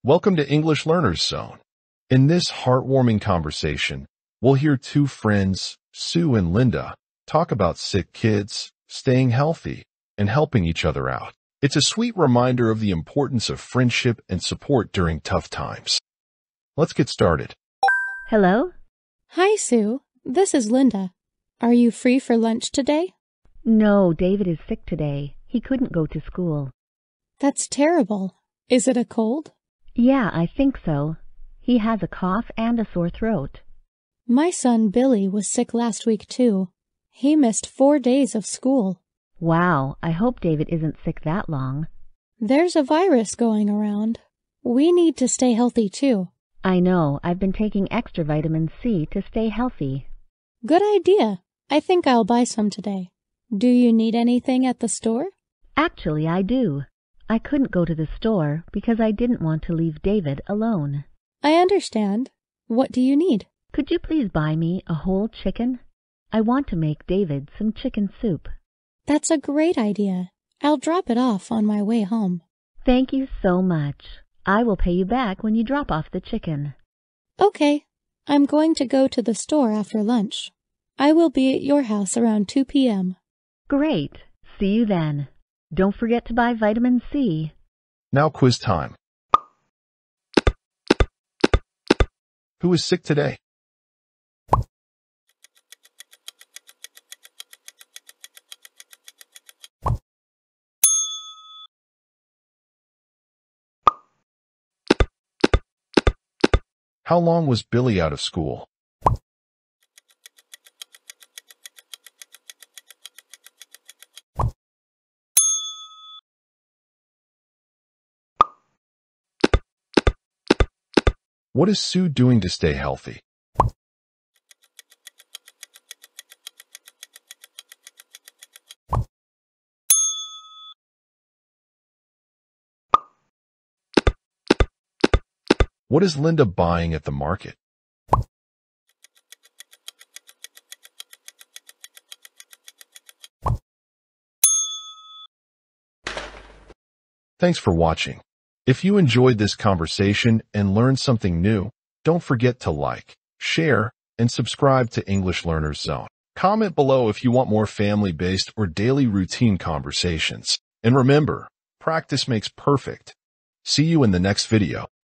Welcome to English Learners Zone. In this heartwarming conversation, we'll hear two friends, Sue and Linda, talk about sick kids, staying healthy, and helping each other out. It's a sweet reminder of the importance of friendship and support during tough times. Let's get started. Hello? Hi, Sue. This is Linda. Are you free for lunch today? No, David is sick today. He couldn't go to school. That's terrible. Is it a cold? Yeah, I think so. He has a cough and a sore throat. My son Billy was sick last week too. He missed 4 days of school. Wow, I hope David isn't sick that long. There's a virus going around. We need to stay healthy too. I know, I've been taking extra vitamin C to stay healthy. Good idea. I think I'll buy some today. Do you need anything at the store? Actually, I do. I couldn't go to the store because I didn't want to leave David alone. I understand. What do you need? Could you please buy me a whole chicken? I want to make David some chicken soup. That's a great idea. I'll drop it off on my way home. Thank you so much. I will pay you back when you drop off the chicken. Okay. I'm going to go to the store after lunch. I will be at your house around 2 p.m. Great. See you then. Don't forget to buy vitamin C. Now quiz time. Who is sick today? How long was Billy out of school? What is Sue doing to stay healthy? What is Linda buying at the market? Thanks for watching. If you enjoyed this conversation and learned something new, don't forget to like, share, and subscribe to English Learners Zone. Comment below if you want more family-based or daily routine conversations. And remember, practice makes perfect. See you in the next video.